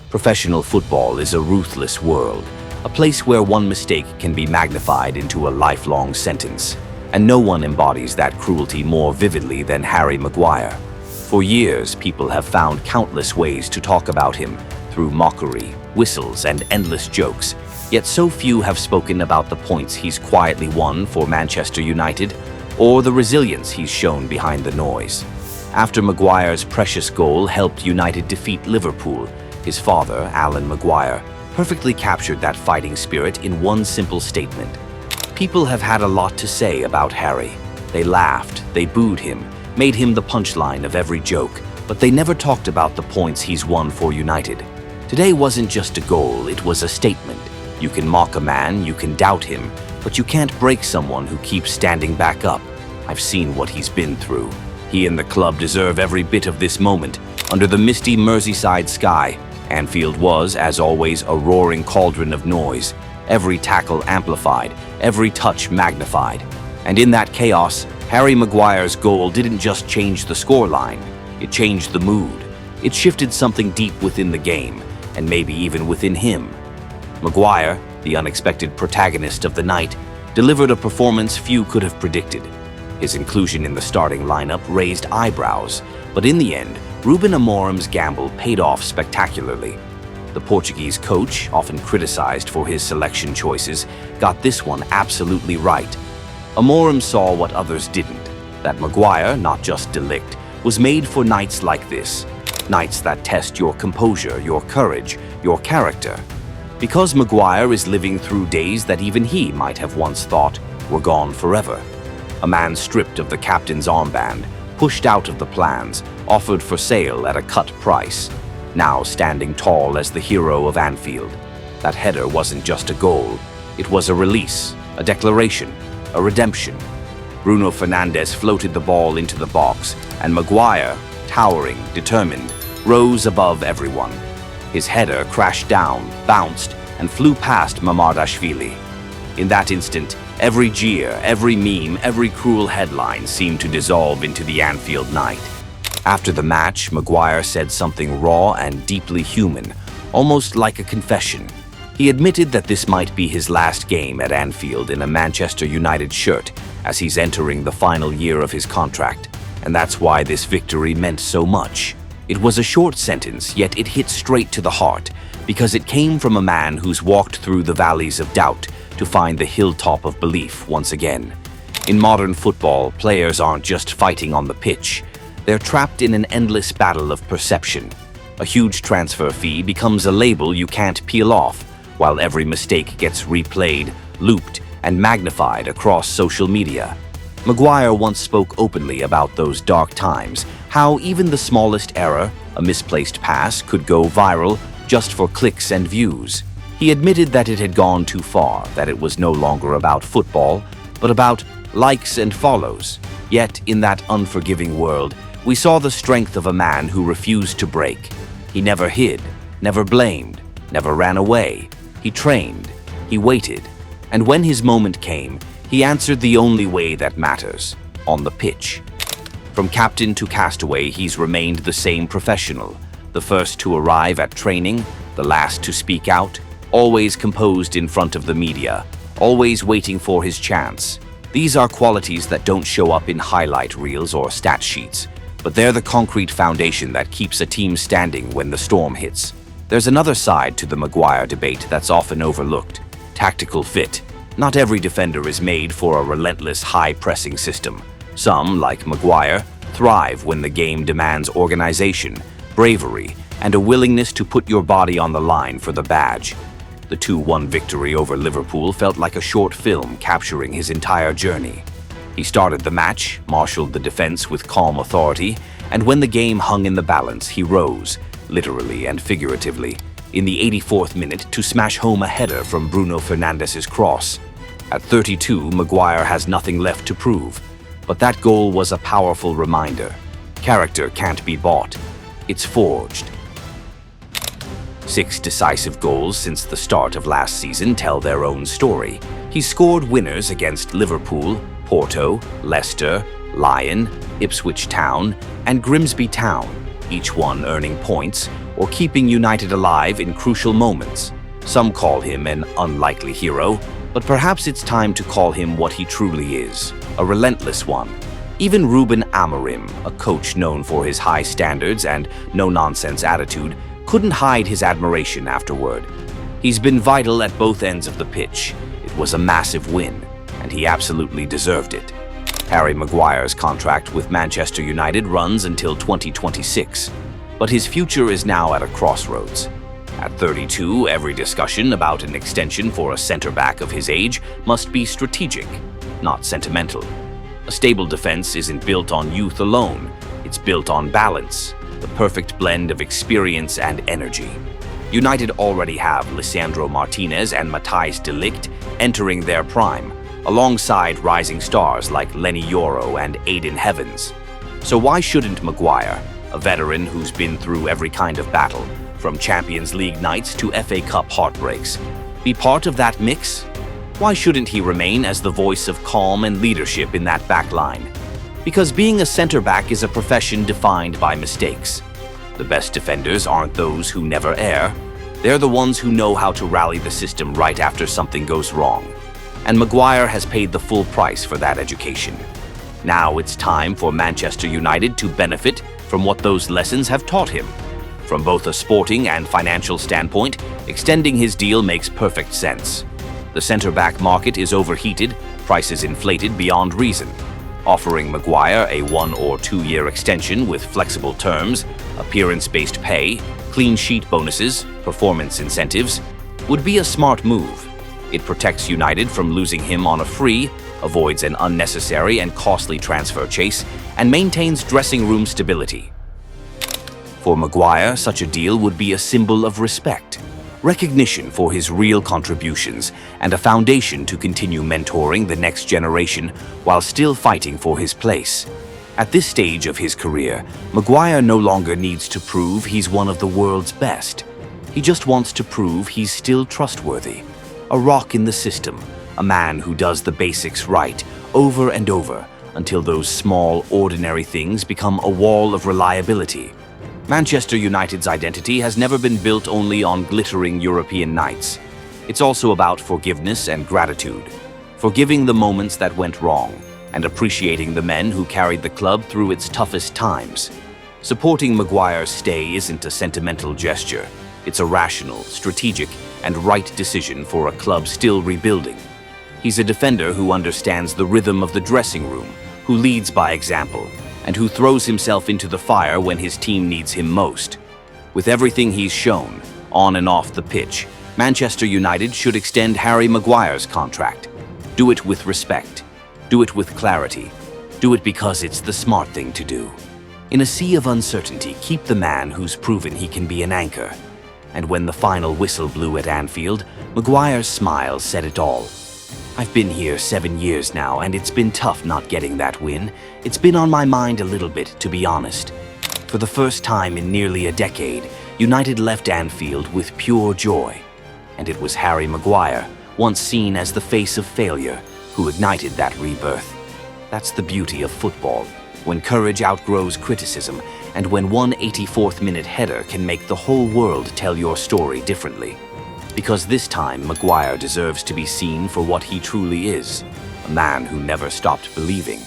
Professional football is a ruthless world, a place where one mistake can be magnified into a lifelong sentence. And no one embodies that cruelty more vividly than Harry Maguire. For years, people have found countless ways to talk about him, through mockery, whistles, and endless jokes. Yet so few have spoken about the points he's quietly won for Manchester United, or the resilience he's shown behind the noise. After Maguire's precious goal helped United defeat Liverpool, his father, Alan Maguire, perfectly captured that fighting spirit in one simple statement. People have had a lot to say about Harry. They laughed, they booed him, made him the punchline of every joke, but they never talked about the points he's won for United. Today wasn't just a goal, it was a statement. You can mock a man, you can doubt him, but you can't break someone who keeps standing back up. I've seen what he's been through. He and the club deserve every bit of this moment. Under the misty Merseyside sky, Anfield was, as always, a roaring cauldron of noise. Every tackle amplified, every touch magnified. And in that chaos, Harry Maguire's goal didn't just change the scoreline, it changed the mood. It shifted something deep within the game, and maybe even within him. Maguire, the unexpected protagonist of the night, delivered a performance few could have predicted. His inclusion in the starting lineup raised eyebrows, but in the end, Rúben Amorim's gamble paid off spectacularly. The Portuguese coach, often criticized for his selection choices, got this one absolutely right. Amorim saw what others didn't, that Maguire, not just de Ligt, was made for nights like this. Nights that test your composure, your courage, your character. Because Maguire is living through days that even he might have once thought were gone forever. A man stripped of the captain's armband, pushed out of the plans, offered for sale at a cut price. Now standing tall as the hero of Anfield. That header wasn't just a goal, it was a release, a declaration, a redemption. Bruno Fernandes floated the ball into the box, and Maguire, towering, determined, rose above everyone. His header crashed down, bounced, and flew past Mamardashvili. In that instant, every jeer, every meme, every cruel headline seemed to dissolve into the Anfield night. After the match, Maguire said something raw and deeply human, almost like a confession. He admitted that this might be his last game at Anfield in a Manchester United shirt, as he's entering the final year of his contract, and that's why this victory meant so much. It was a short sentence, yet it hit straight to the heart, because it came from a man who's walked through the valleys of doubt to find the hilltop of belief once again. In modern football, players aren't just fighting on the pitch. They're trapped in an endless battle of perception. A huge transfer fee becomes a label you can't peel off, while every mistake gets replayed, looped, and magnified across social media. Maguire once spoke openly about those dark times, how even the smallest error, a misplaced pass, could go viral just for clicks and views. He admitted that it had gone too far, that it was no longer about football, but about likes and follows. Yet, in that unforgiving world, we saw the strength of a man who refused to break. He never hid, never blamed, never ran away. He trained, he waited, and when his moment came, he answered the only way that matters, on the pitch. From captain to castaway, he's remained the same professional, the first to arrive at training, the last to speak out, always composed in front of the media, always waiting for his chance. These are qualities that don't show up in highlight reels or stat sheets, but they're the concrete foundation that keeps a team standing when the storm hits. There's another side to the Maguire debate that's often overlooked: tactical fit. Not every defender is made for a relentless high-pressing system. Some, like Maguire, thrive when the game demands organization, bravery, and a willingness to put your body on the line for the badge. The 2-1 victory over Liverpool felt like a short film capturing his entire journey. He started the match, marshaled the defense with calm authority, and when the game hung in the balance, he rose, literally and figuratively, in the 84th minute to smash home a header from Bruno Fernandes' cross. At 32, Maguire has nothing left to prove, but that goal was a powerful reminder. Character can't be bought, it's forged. 6 decisive goals since the start of last season tell their own story. He scored winners against Liverpool, Porto, Leicester, Lyon, Ipswich Town, and Grimsby Town, each one earning points, or keeping United alive in crucial moments. Some call him an unlikely hero, but perhaps it's time to call him what he truly is, a relentless one. Even Rúben Amorim, a coach known for his high standards and no-nonsense attitude, couldn't hide his admiration afterward. He's been vital at both ends of the pitch. It was a massive win, and he absolutely deserved it. Harry Maguire's contract with Manchester United runs until 2026, but his future is now at a crossroads. At 32, every discussion about an extension for a centre-back of his age must be strategic, not sentimental. A stable defense isn't built on youth alone, it's built on balance, the perfect blend of experience and energy. United already have Lisandro Martinez and Matthijs de Ligt entering their prime, alongside rising stars like Lenny Yoro and Aiden Heavens. So why shouldn't Maguire, a veteran who's been through every kind of battle, from Champions League nights to FA Cup heartbreaks, be part of that mix? Why shouldn't he remain as the voice of calm and leadership in that back line? Because being a centre-back is a profession defined by mistakes. The best defenders aren't those who never err. They're the ones who know how to rally the system right after something goes wrong. And Maguire has paid the full price for that education. Now it's time for Manchester United to benefit from what those lessons have taught him. From both a sporting and financial standpoint, extending his deal makes perfect sense. The centre-back market is overheated, prices inflated beyond reason. Offering Maguire a 1 or 2 year extension with flexible terms, appearance-based pay, clean sheet bonuses, performance incentives, would be a smart move. It protects United from losing him on a free, avoids an unnecessary and costly transfer chase, and maintains dressing room stability. For Maguire, such a deal would be a symbol of respect, recognition for his real contributions, and a foundation to continue mentoring the next generation while still fighting for his place. At this stage of his career, Maguire no longer needs to prove he's one of the world's best. He just wants to prove he's still trustworthy, a rock in the system, a man who does the basics right over and over until those small, ordinary things become a wall of reliability. Manchester United's identity has never been built only on glittering European nights. It's also about forgiveness and gratitude, forgiving the moments that went wrong, and appreciating the men who carried the club through its toughest times. Supporting Maguire's stay isn't a sentimental gesture. It's a rational, strategic, and right decision for a club still rebuilding. He's a defender who understands the rhythm of the dressing room, who leads by example, and who throws himself into the fire when his team needs him most. With everything he's shown, on and off the pitch, Manchester United should extend Harry Maguire's contract. Do it with respect. Do it with clarity. Do it because it's the smart thing to do. In a sea of uncertainty, keep the man who's proven he can be an anchor. And when the final whistle blew at Anfield, Maguire's smile said it all. I've been here 7 years now, and it's been tough not getting that win. It's been on my mind a little bit, to be honest. For the first time in nearly a decade, United left Anfield with pure joy. And it was Harry Maguire, once seen as the face of failure, who ignited that rebirth. That's the beauty of football, when courage outgrows criticism, and when one 84th-minute header can make the whole world tell your story differently. Because this time, Maguire deserves to be seen for what he truly is, a man who never stopped believing.